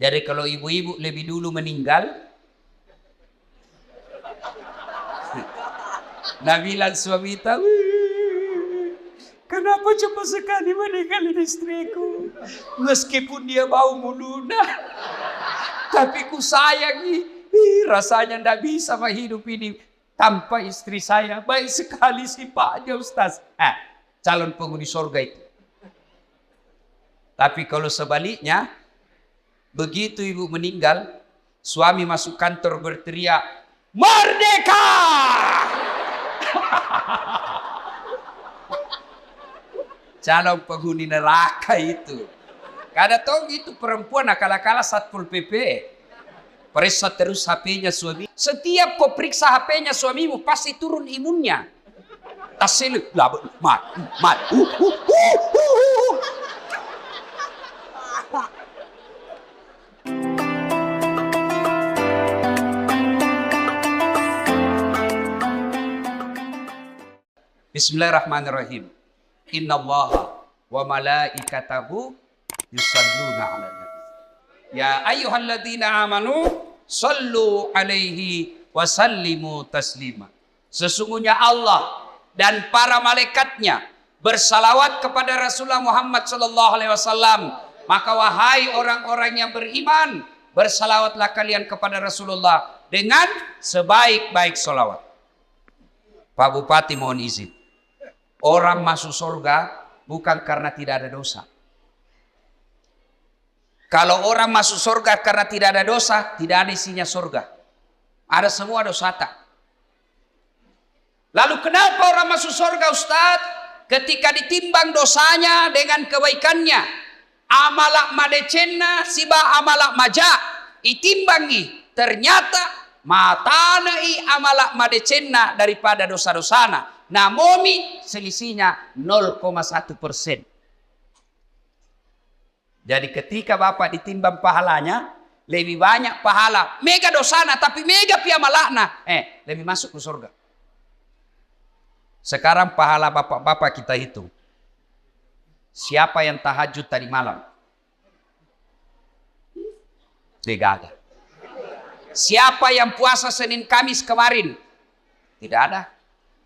Jadi kalau ibu-ibu lebih dulu meninggal, nah bilang suami tahu, kenapa cepat sekali meninggalin istriku? Meskipun dia bau meluna, tapi ku sayangi. Rasanya tidak bisa hidup ini tanpa istri saya. Baik sekali sifatnya, Ustaz. Calon penghuni surga itu. Tapi kalau sebaliknya, begitu ibu meninggal, suami masuk kantor berteriak, "Merdeka!" Calon penghuni neraka itu. Kada tahu itu perempuan akal-akal Satpol PP. Periksa terus HP-nya suami. Setiap kau periksa HP-nya suamimu pasti turun imunnya. Tasel, mat. Bismillahirrahmanirrahim. Innallaha wa malaikatahu yusalluna 'alan nabi. Ya ayyuhalladzina amanu sallu alaihi wa sallimu taslima. Sesungguhnya Allah dan para malaikatnya bersalawat kepada Rasulullah Muhammad sallallahu alaihi wasallam. Maka wahai orang-orang yang beriman, bersalawatlah kalian kepada Rasulullah dengan sebaik-baik salawat. Pak Bupati mohon izin. Orang masuk surga bukan karena tidak ada dosa. Kalau orang masuk surga karena tidak ada dosa, tidak ada isinya surga. Ada semua dosa tak. Lalu kenapa orang masuk surga, Ustaz? Ketika ditimbang dosanya dengan kebaikannya. Amalak madecenna siba amalak maja. Itimbangi. Ternyata matanai amalak madecenna daripada dosa-dosana. Namomi selisihnya 0,1%. Jadi ketika Bapak ditimbang pahalanya, lebih banyak pahala. Mega dosana tapi mega piamalakna. Lebih masuk ke surga. Sekarang pahala Bapak-Bapak kita hitung. Siapa yang tahajud tadi malam? Tidak ada. Siapa yang puasa Senin Kamis kemarin? Tidak ada.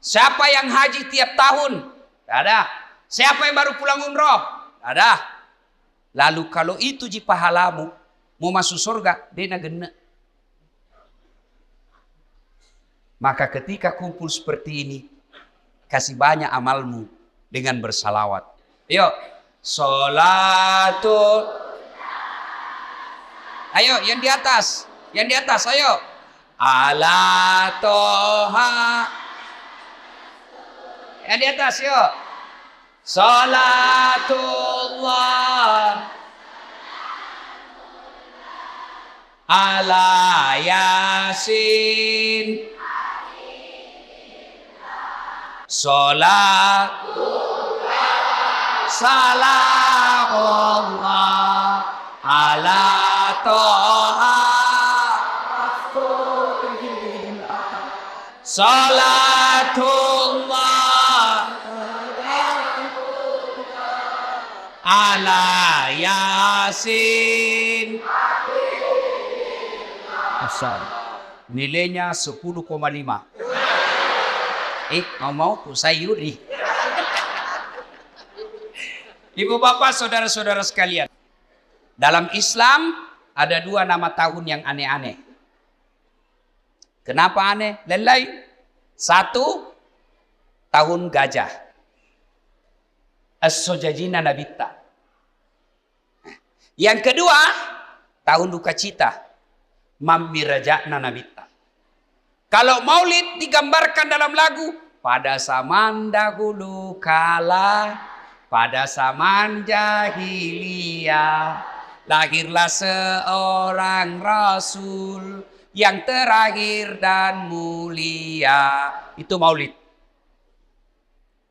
Siapa yang haji tiap tahun? Tidak ada. Siapa yang baru pulang umroh? Tidak ada. Lalu kalau itu ji pahalamu, mau masuk surga, dena gena. Maka ketika kumpul seperti ini, kasih banyak amalmu dengan bersalawat. Yuk, sholatul. Ayo, yang di atas, ayo. Ala toha. Yang di atas, yuk. Salatullah ala yasin. Salatullah salamullah ala toha. Salatullah ala yasin. Asal nilainya 10,5. Ngomong ku sayuri. Ibu bapak saudara-saudara sekalian, dalam Islam ada 2 nama tahun yang aneh-aneh. Kenapa aneh? Lelai. 1, tahun gajah. As-Sojajina Nabita. Yang kedua, tahun duka cita. Mamiraja'na Nabita. Kalau maulid digambarkan dalam lagu, pada zaman dahulu kala, pada zaman jahiliyah, lahirlah seorang rasul yang terakhir dan mulia. Itu maulid.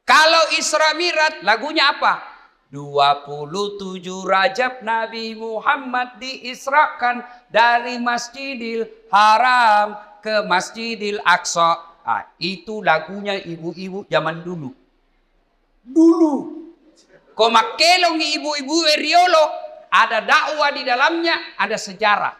Kalau Isra Mi'raj lagunya apa? 27 Rajab Nabi Muhammad diisrakan dari Masjidil Haram ke Masjidil Aqsa. Itu lagunya ibu-ibu zaman dulu. Kau makelong ibu-ibu Riolo, Ada dakwah di dalamnya, ada sejarah.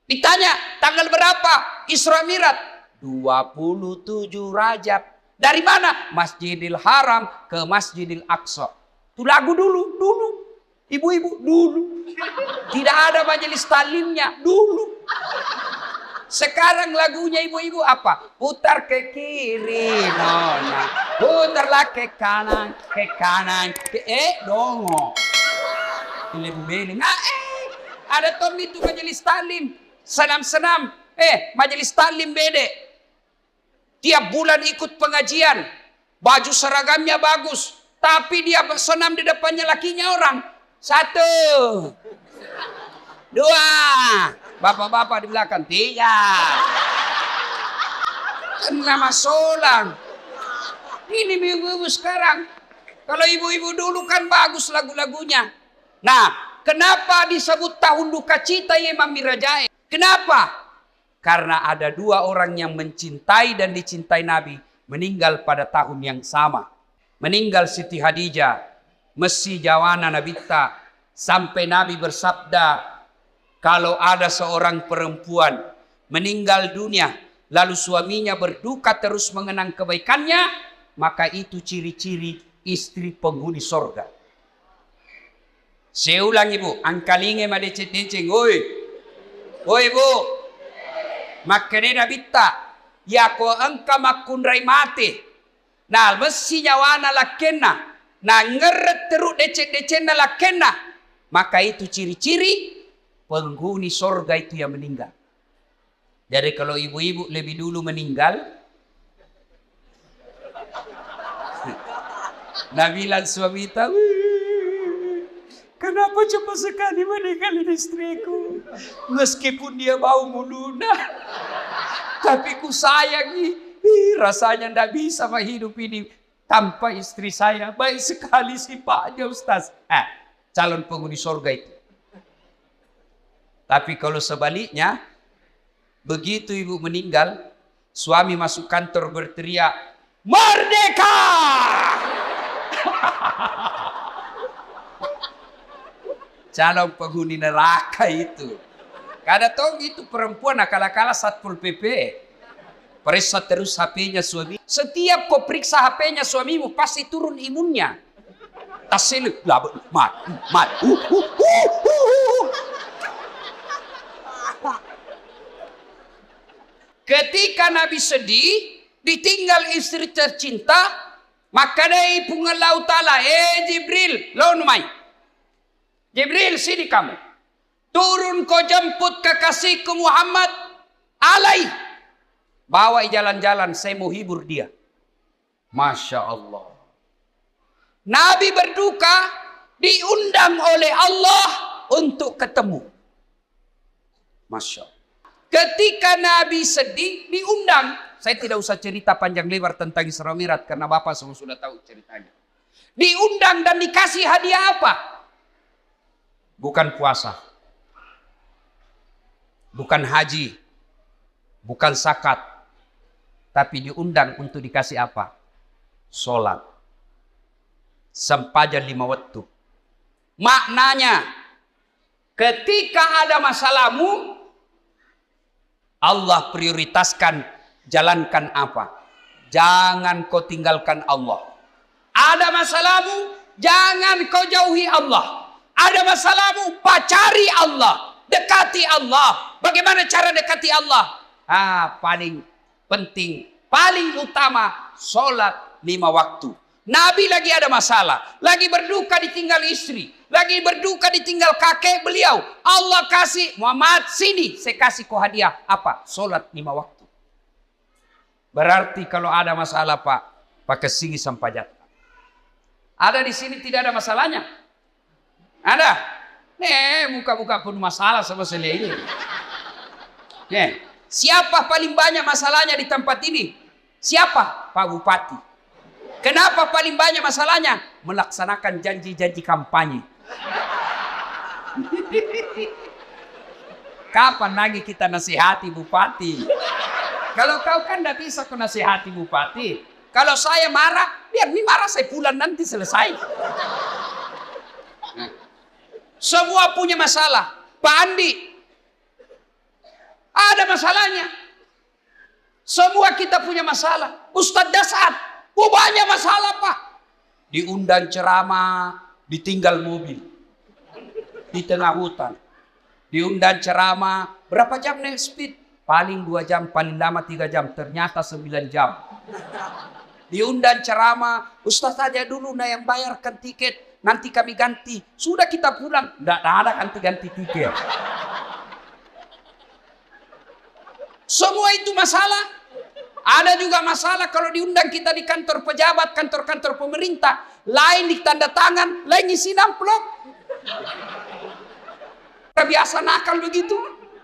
Ditanya, tanggal berapa Isra Mi'raj? 27 Rajab. Dari mana? Masjidil Haram ke Masjidil Aqsa. Itu lagu dulu. Ibu-ibu dulu. Tidak ada majelis talimnya dulu. Sekarang lagunya ibu-ibu apa? Putar ke kiri, nona. Putarlah ke kanan, dongo. Beling. Ada tom itu majelis talim. Senam. Majelis talim bede. Tiap bulan ikut pengajian. Baju seragamnya bagus. Tapi dia senam di depannya lakinya orang. 1, 2. Bapak-bapak di belakang. 3. Nama solang. Ini ibu-ibu sekarang. Kalau ibu-ibu dulu kan bagus lagu-lagunya. Nah, kenapa disebut tahun duka cita Imam Mirajai? Kenapa? Karena ada 2 orang yang mencintai dan dicintai Nabi meninggal pada tahun yang sama. Meninggal Siti Hadijah, Messi Jawana Nabita, sampai Nabi bersabda, kalau ada seorang perempuan meninggal dunia, lalu suaminya berduka terus mengenang kebaikannya, maka itu ciri-ciri istri penghuni sorga. Saya ulang ibu, angkalinge madecet-deceng, oi ibu. Makanya Nabita, ya ko engka makunrai mati. Nah, Messi Jawana lakena. Nah, ngeret teruk decet-decet na lakena. Maka itu ciri-ciri penghuni sorga itu yang meninggal. Jadi kalau ibu-ibu lebih dulu meninggal, Nabilan suami tahu, kenapa cepat sekali meninggal istriku? Meskipun dia bau muluna, tapi ku sayangi. Rasanya tidak bisa hidup ini tanpa istri saya. Baik sekali sifatnya Ustaz. Calon penghuni sorga itu. Tapi kalau sebaliknya, begitu ibu meninggal, suami masuk kantor berteriak, "Merdeka!" Calon penghuni neraka itu. Kada tahu itu perempuan akal-akala Satpol PP. Periksa terus HP-nya suami. Setiap kau periksa HP-nya suamimu pasti turun imunnya. Tasel mat. Ketika Nabi sedih, ditinggal istri tercinta, maka dari pungalau ta'ala, Jibril, launumai. Jibril, sini kamu. Turun kau jemput kekasihku Muhammad alaih. Bawa jalan-jalan, saya mau hibur dia. Masya Allah. Nabi berduka, diundang oleh Allah untuk ketemu. Masya Allah. Ketika Nabi sedih, diundang. Saya tidak usah cerita panjang lebar tentang Isra Mi'raj karena Bapak semua sudah tahu ceritanya. Diundang dan dikasih hadiah apa? Bukan puasa. Bukan haji. Bukan zakat. Tapi diundang untuk dikasih apa? Sholat. Sempadan 5 waktu. Maknanya, ketika ada masalahmu, Allah prioritaskan jalankan apa? Jangan kau tinggalkan Allah. Ada masalahmu, jangan kau jauhi Allah. Ada masalahmu, pacari Allah. Dekati Allah. Bagaimana cara dekati Allah? Paling penting, paling utama, sholat 5 waktu. Nabi lagi ada masalah, lagi berduka ditinggal istri, lagi berduka ditinggal kakek beliau. Allah kasih, Muhammad sini, saya kasih kau hadiah. Apa? Sholat 5 waktu. Berarti kalau ada masalah Pak, pakai sini sampajat. Ada di sini tidak ada masalahnya? Ada? Muka-muka pun masalah sama saya ini. Siapa paling banyak masalahnya di tempat ini? Siapa? Pak Bupati. Kenapa paling banyak masalahnya? Melaksanakan janji-janji kampanye. Kapan lagi kita nasihati Bupati? Kalau kau kan tidak bisa kau nasihati Bupati. Kalau saya marah, biar marah saya pulang nanti selesai. Semua punya masalah. Pak Andi, ada masalahnya. Semua kita punya masalah. Ustadz Dasar, banyak masalah Pak. Diundang ceramah, ditinggal mobil. Di tengah hutan. Diundang ceramah, berapa jam naik speed? Paling 2 jam, paling lama 3 jam. Ternyata 9 jam. Diundang ceramah, Ustaz saja dulu nah yang bayarkan tiket, nanti kami ganti. Sudah kita pulang, tidak ada ganti-ganti tiket. Semua itu masalah. Ada juga masalah kalau diundang kita di kantor pejabat, kantor-kantor pemerintah. Lain di tanda tangan, lain isi amplop. Biasa nakal begitu.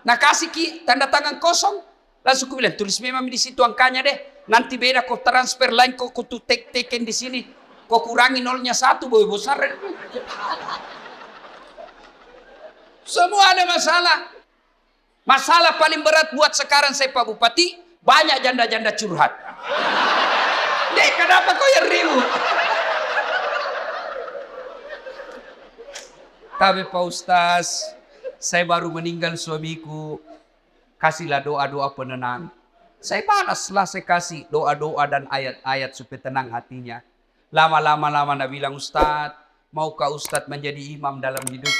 Nah kasih tanda tangan kosong. Langsung aku bilang, tulis memang di situ angkanya deh. Nanti beda kau transfer lain, kau tuh teken di sini. Kau kurangi 0-1, boleh besar. Semua ada masalah. Masalah paling berat buat sekarang saya Pak Bupati, banyak janda-janda curhat. Dek, kenapa kau yang ribut? Tapi Pak Ustaz, saya baru meninggal suamiku. Kasihlah doa-doa penenang. Saya balaslah, saya kasih doa-doa dan ayat-ayat supaya tenang hatinya. Lama-lama Nabi bilang, Ustaz, maukah Ustaz menjadi imam dalam hidup?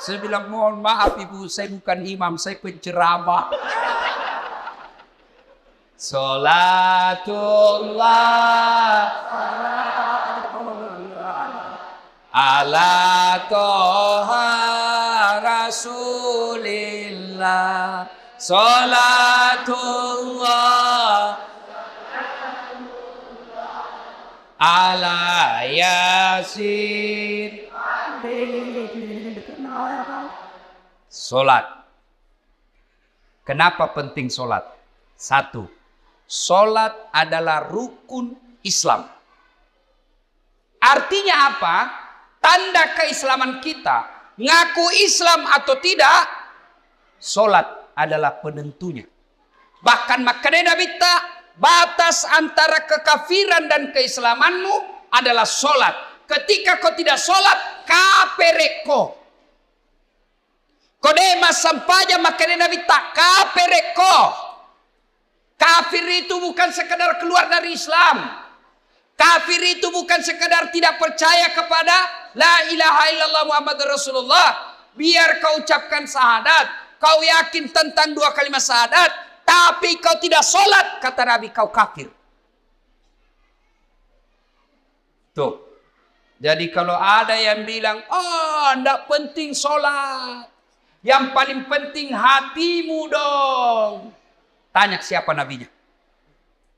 Saya bilang, mohon maaf Ibu, saya bukan imam, saya penceramah. Salatullah ala toha rasulillah. Salatullah ala yasin. Solat. Kenapa penting solat? 1. Solat adalah rukun Islam. Artinya apa? Tanda keislaman kita. Ngaku Islam atau tidak, solat adalah penentunya. Bahkan makanya Nabi batas antara kekafiran dan keislamanmu adalah solat. Ketika kau tidak solat, kapereko. Kodema sampaja makanya Nabi kapereko. Kafir itu bukan sekedar keluar dari Islam. Kafir itu bukan sekedar tidak percaya kepada la ilaha illallah Muhammad Rasulullah. Biar kau ucapkan syahadat, kau yakin tentang 2 kalimat syahadat, tapi kau tidak solat, kata Nabi, kau kafir. Tuh. Jadi kalau ada yang bilang, tidak penting solat. Yang paling penting hatimu dong. Tanya siapa nabinya.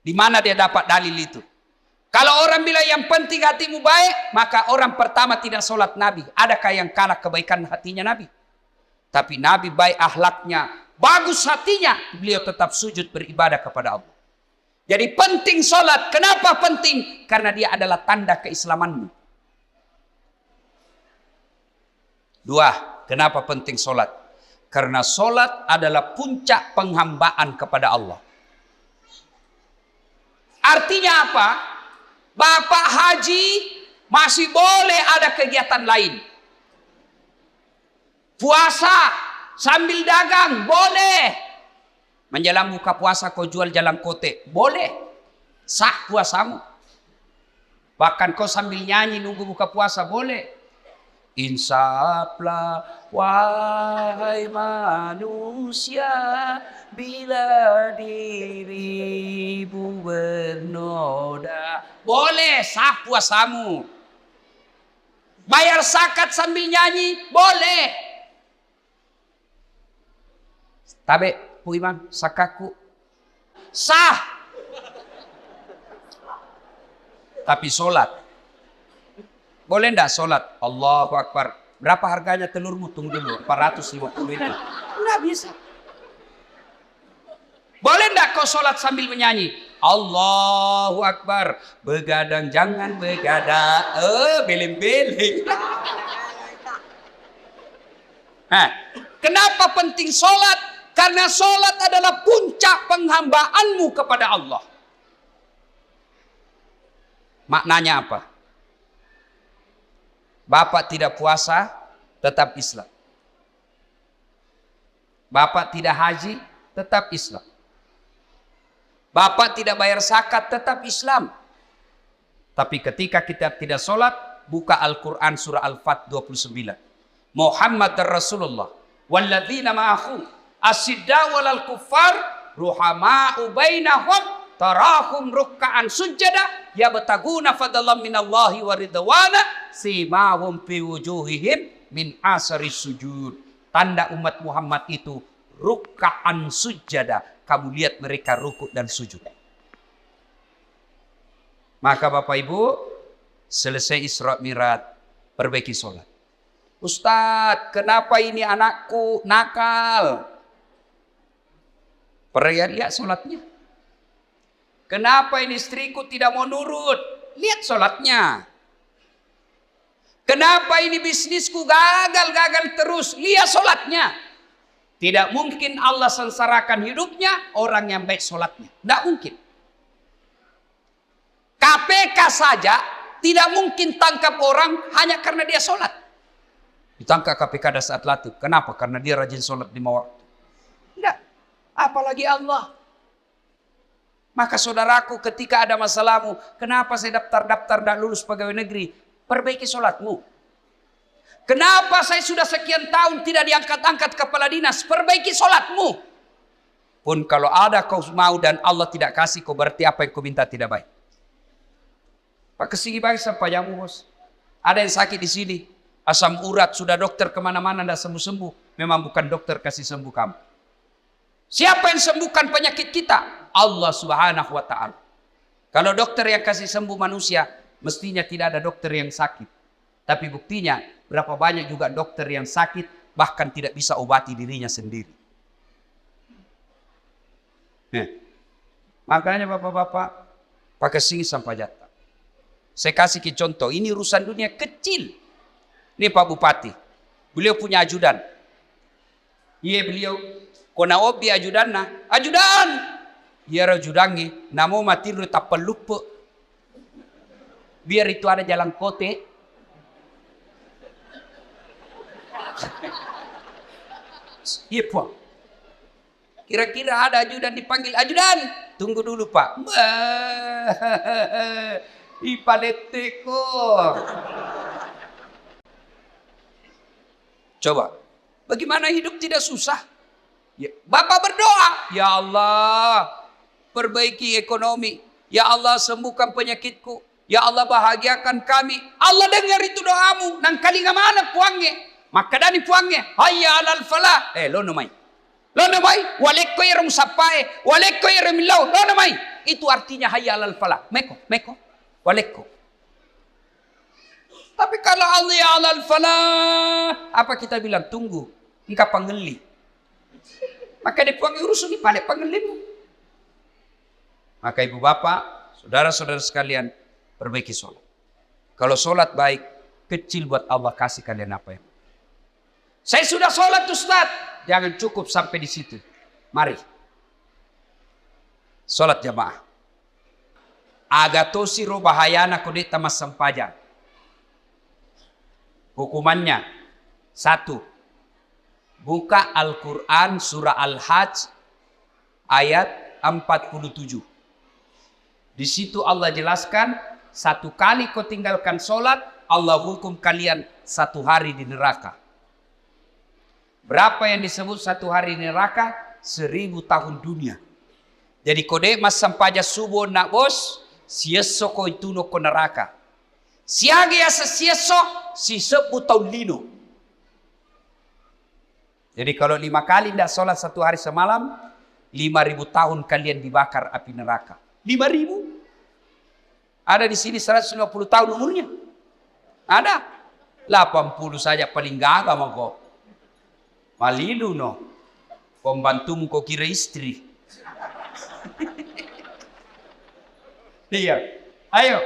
Di mana dia dapat dalil itu? Kalau orang bilang yang penting hatimu baik, maka orang pertama tidak solat Nabi. Adakah yang kalah kebaikan hatinya Nabi? Tapi Nabi baik akhlaknya, bagus hatinya, beliau tetap sujud beribadah kepada Allah. Jadi penting solat. Kenapa penting? Karena dia adalah tanda keislamanmu. 2. Kenapa penting solat? Karena solat adalah puncak penghambaan kepada Allah. Artinya apa? Bapak haji masih boleh ada kegiatan lain. Puasa sambil dagang boleh. Menjelang buka puasa kau jual jalan kote boleh. Sah puasamu. Bahkan kau sambil nyanyi nunggu buka puasa boleh. Insaflah wahai manusia, bila dirimu bernoda. Boleh sah puasamu. Bayar zakat sambil nyanyi boleh. Tabe Bu Imam sakaku sah. Tapi solat boleh enggak solat? Allahu Akbar. Berapa harganya telurmu? Tunggu dulu. 450 itu. Enggak bisa. Boleh enggak kau solat sambil menyanyi? Allahu Akbar. Begadang jangan begadang. Beleng-beleng. Kenapa penting solat? Karena solat adalah puncak penghambaanmu kepada Allah. Maknanya apa? Bapak tidak puasa, tetap Islam. Bapak tidak haji, tetap Islam. Bapak tidak bayar zakat, tetap Islam. Tapi ketika kita tidak sholat, buka Al-Quran surah Al-Fat 29. Muhammad Rasulullah walladzina ma'ahu asyiddaw 'alal kuffar ruhama'u bainahum tarahum ruk'an sujada yabtaguna fadlan minallahi wa ridwana simahum fi wujuhihim min asari sujud. Tanda umat Muhammad itu ruk'an sujada. Kamu lihat mereka rukuk dan sujud. Maka Bapak Ibu, selesai Isra Mi'raj, perbaiki sholat. Ustadz, kenapa ini anakku nakal? Lihat sholatnya. Kenapa ini istriku tidak mau nurut? Lihat sholatnya. Kenapa ini bisnisku gagal terus? Lihat sholatnya. Tidak mungkin Allah sengsarakan hidupnya orang yang baik sholatnya. Tidak mungkin. KPK saja tidak mungkin tangkap orang hanya karena dia sholat. Ditangkap KPK pada saat latih. Kenapa? Karena dia rajin sholat 5 waktu. Tidak. Apalagi Allah. Maka saudaraku, ketika ada masalahmu, kenapa saya daftar tidak lulus pegawai negeri? Perbaiki sholatmu. Kenapa saya sudah sekian tahun tidak diangkat-angkat kepala dinas? Perbaiki sholatmu. Pun kalau ada kau mau dan Allah tidak kasih, kau berarti apa yang kau minta tidak baik. Pak kesini baik sampai jamu bos. Ada yang sakit di sini. Asam urat, sudah dokter kemana-mana tidak sembuh-sembuh. Memang bukan dokter kasih sembuh kamu. Siapa yang sembuhkan penyakit kita? Allah Subhanahu wa ta'ala. Kalau dokter yang kasih sembuh manusia, mestinya tidak ada dokter yang sakit. Tapi buktinya, berapa banyak juga dokter yang sakit, bahkan tidak bisa obati dirinya sendiri. Nah, makanya bapak-bapak, pakai sini sampai jatah. Saya kasih ke contoh, ini urusan dunia kecil. Ini Pak Bupati, beliau punya ajudan. Iya beliau, kona obi ajudan na, ajudan. Iya ajudangi, namo mati lu tak pelupa. Biar itu ada jalan kote. Iya Pak. Kira-kira ada ajudan dipanggil, ajudan. Tunggu dulu Pak. Ipaleteko. Coba, bagaimana hidup tidak susah? Ya, Bapak berdoa, ya Allah, perbaiki ekonomi. Ya Allah, sembuhkan penyakitku. Ya Allah, bahagiakan kami. Allah dengar itu doamu. Nang kali mana puangnya? Maka dani puangnya. Hayya alal falah. Lono mai. Lono mai. Walekko irung sapai. Walekko irung milau. Lono mai. Itu artinya hayya alal falah. Meko. Walekko. Tapi kalau Allah ya alal falah, apa kita bilang? Tunggu, engkau pangeli. Maka dia puangi urusan di balik pangelimu. Maka ibu bapak, saudara-saudara sekalian, perbaiki sholat. Kalau sholat baik, kecil buat Allah kasih kalian apa yang. Saya sudah sholat Ustaz, jangan cukup sampai di situ. Mari, sholat jamaah. Agatosi ro bahayana kodeta mas sampajang. Hukumannya, 1. Buka Al-Quran surah Al-Hajj ayat 47. Di situ Allah jelaskan, 1 kali kau tinggalkan sholat, Allah hukum kalian 1 hari di neraka. Berapa yang disebut 1 hari di neraka? 1000 tahun dunia. Jadi kode mas sampaja subuh nak bos, sieso ko itu no ko neraka. Siagi asa sieso, si 10 tahun lino. Jadi kalau 5 kali tidak sholat 1 hari semalam, 5000 tahun kalian dibakar api neraka. 5000? Ada di sini 150 tahun umurnya? Ada? 80 saja paling gagah mau kok. Malilu no. Pembantumu kok kira istri. Iya. Ayo.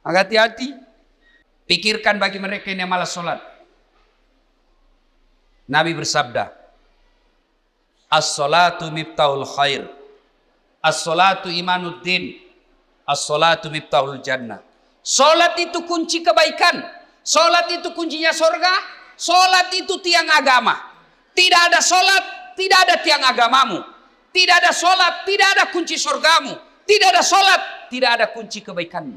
Hati-hati. Pikirkan bagi mereka yang malas sholat. Nabi bersabda, as-salatu miftahul khair. As-salatu imanuddin. As-salatu miftahul jannah. Solat itu kunci kebaikan. Solat itu kuncinya surga. Solat itu tiang agama. Tidak ada solat, tidak ada tiang agamamu. Tidak ada solat, tidak ada kunci surgamu. Tidak ada solat, tidak ada kunci kebaikanmu.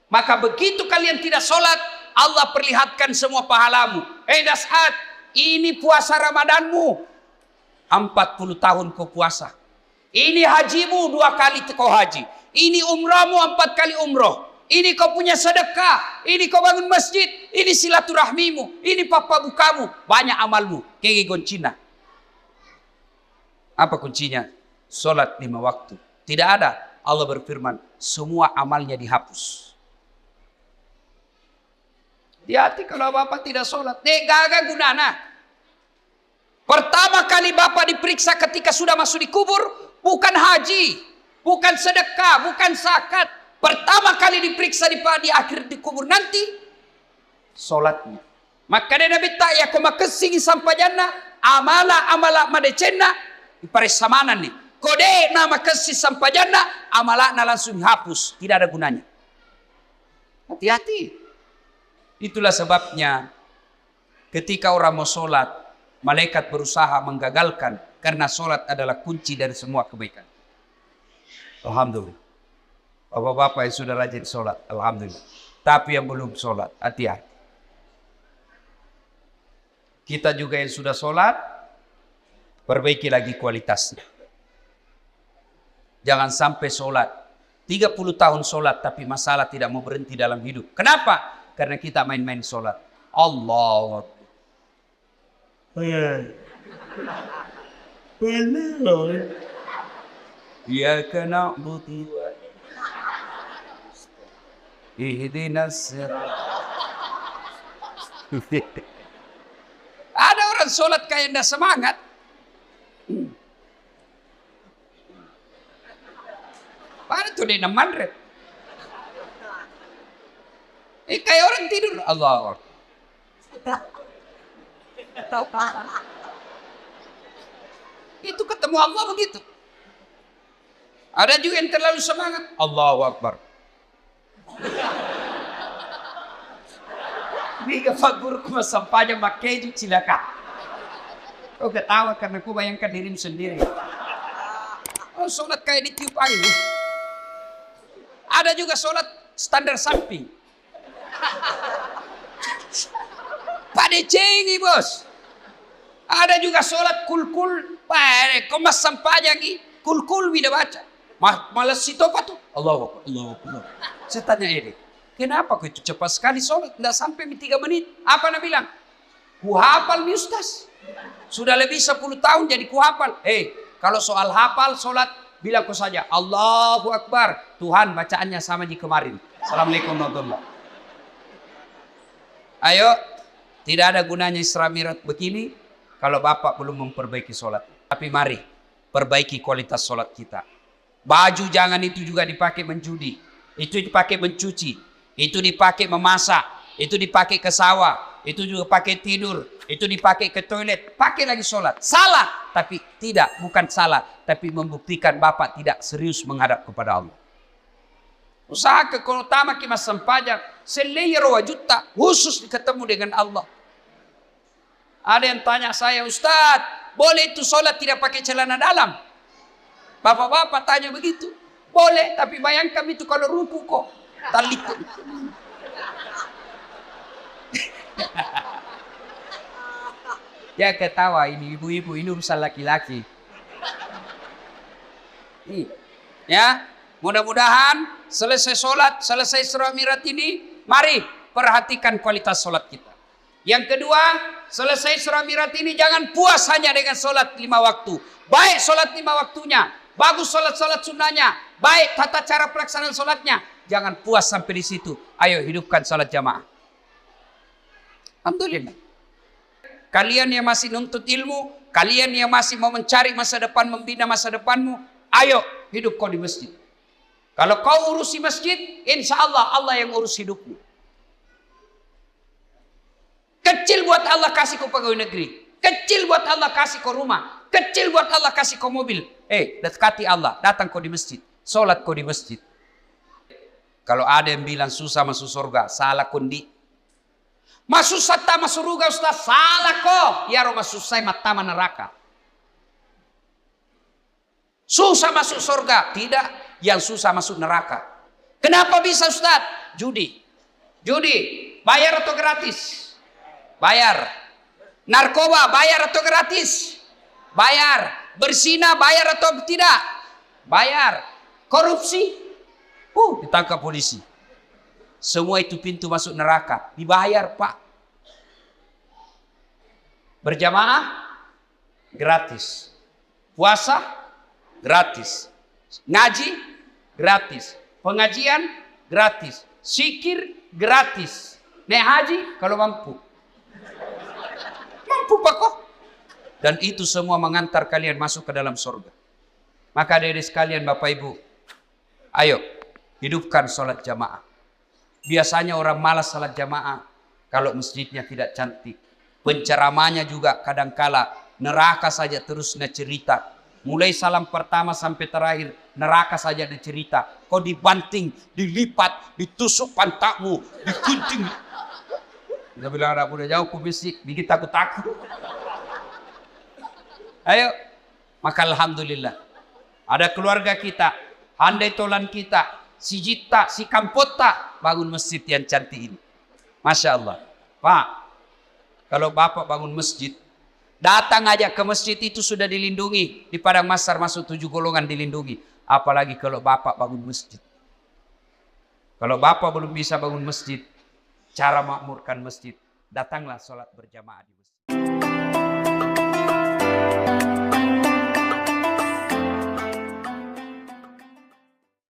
Maka begitu kalian tidak solat, Allah perlihatkan semua pahalamu. Das'ad, ini puasa Ramadanmu. 40 tahun kau puasa. Ini hajimu 2 kali kau haji. Ini umrahmu 4 kali umroh. Ini kau punya sedekah. Ini kau bangun masjid. Ini silaturahmimu. Ini papa bukamu. Banyak amalmu. Kege goncina. Apa kuncinya? Solat 5 waktu. Tidak ada. Allah berfirman, semua amalnya dihapus. Hati-hati kalau bapak tidak solat. Gagal gunana. Pertama kali bapak diperiksa ketika sudah masuk di kubur, bukan haji, bukan sedekah, bukan zakat. Pertama kali diperiksa di akhir di kubur nanti, solatnya. Maka dia Nabi tak ya koma kesingi sampai jannah, amala madecena, iparesamanan nih. Kode nama kesih sampai jannah, amalakna langsung hapus, tidak ada gunanya. Hati-hati. Itulah sebabnya ketika orang mau sholat, malaikat berusaha menggagalkan karena sholat adalah kunci dari semua kebaikan. Alhamdulillah. Bapak-bapak yang sudah rajin sholat, alhamdulillah. Tapi yang belum sholat, hati-hati. Kita juga yang sudah sholat, perbaiki lagi kualitasnya. Jangan sampai sholat 30 tahun sholat tapi masalah tidak mau berhenti dalam hidup. Kenapa? Karena kita main-main sholat. Allah. Ya kena buti. Ihdinas sirat. Ada orang sholat kayak tidak semangat. Pada tuh dia mandret. Kayak orang tidur. Allah. Itu ketemu Allah begitu. Ada juga yang terlalu semangat. Allahu Akbar. Biga fagurku masampanya makeju cilaka. Kau ketawa karena kau bayangkan dirimu sendiri. Oh, sholat kayak ditiup angin. Ada juga sholat standar samping. Pada cengi bos. Ada juga sholat kul-kul. Kau mas sampajang kul-kul bila baca. Malas situ apa tuh? Allah. Saya tanya ini. Kenapa kau itu cepat sekali sholat? Tidak sampai 3 menit. Apa nak bilang? Ku hafal mi ustaz. Sudah lebih 10 tahun jadi ku hafal. Kalau soal hafal sholat, bilang kau saja. Allahu Akbar. Tuhan bacaannya sama di kemarin. Assalamualaikum warahmatullahi wabarakatuh. Ayo. Tidak ada gunanya Isra Mi'raj begini. Kalau bapak belum memperbaiki sholat. Tapi mari. Perbaiki kualitas sholat kita. Baju jangan itu juga dipakai menjudi. Itu dipakai mencuci. Itu dipakai memasak, itu dipakai ke sawah, itu juga pakai tidur, itu dipakai ke toilet, pakai lagi sholat. Salah, tapi tidak, bukan salah, tapi membuktikan bapak tidak serius menghadap kepada Allah. Usaha keutama kita sampajang, selayar wajuta, khusus ketemu dengan Allah. Ada yang tanya saya, Ustadz, boleh itu sholat tidak pakai celana dalam? Bapak-bapak tanya begitu. Boleh, tapi bayangkan itu kalau ruku kok. Talik. Ya ketawa ini ibu-ibu, ini urusan laki-laki. Ya, mudah-mudahan selesai sholat, selesai Isra Mi'raj ini, mari perhatikan kualitas sholat kita. Yang kedua, selesai Isra Mi'raj ini jangan puas hanya dengan sholat 5 waktu. Baik sholat 5 waktunya, bagus sholat-sholat sunnahnya, baik tata cara pelaksanaan sholatnya. Jangan puas sampai di situ. Ayo hidupkan salat jamaah. Alhamdulillah. Kalian yang masih nuntut ilmu, kalian yang masih mau mencari masa depan, membina masa depanmu, ayo hidup kau di masjid. Kalau kau urusi masjid, insya Allah Allah yang urus hidupmu. Kecil buat Allah kasih kau pegawai negeri. Kecil buat Allah kasih kau rumah. Kecil buat Allah kasih kau mobil. Dekati Allah, datang kau di masjid. Sholat kau di masjid. Kalau ada yang bilang susah masuk surga, salah kondi. Masuk sata masuk surga Ustaz, salah kok. Ya roh masuk saya mata neraka. Susah masuk surga, tidak. Yang susah masuk neraka. Kenapa bisa Ustaz? Judi. Bayar atau gratis? Bayar. Narkoba, bayar atau gratis? Bayar. Berzina, bayar atau tidak? Bayar. Korupsi? Ditangkap polisi. Semua itu pintu masuk neraka. Dibayar, Pak. Berjamaah? Gratis. Puasa? Gratis. Ngaji? Gratis. Pengajian? Gratis. Zikir? Gratis. Naik haji? Kalau mampu. Mampu, Pak, kok. Dan itu semua mengantar kalian masuk ke dalam surga. Maka adik-adik sekalian, Bapak Ibu, ayo hidupkan sholat jamaah. Biasanya orang malas sholat jamaah kalau masjidnya tidak cantik. Penceramanya juga kadangkala neraka saja terus cerita. Mulai salam pertama sampai terakhir neraka saja cerita. Kau dibanting, dilipat, ditusuk pantatmu, dikunting. Dia bilang anak udah jauh ke masjid, bikin takut-takut. Ayo, maka alhamdulillah ada keluarga kita, handai tolan kita, si Jita, si Kampota bangun masjid yang cantik ini. Masya Allah. Pak, kalau Bapak bangun masjid, datang aja ke masjid itu sudah dilindungi. Di Padang Masar masuk 7 golongan dilindungi. Apalagi kalau Bapak bangun masjid. Kalau Bapak belum bisa bangun masjid, cara makmurkan masjid, datanglah sholat berjamaah.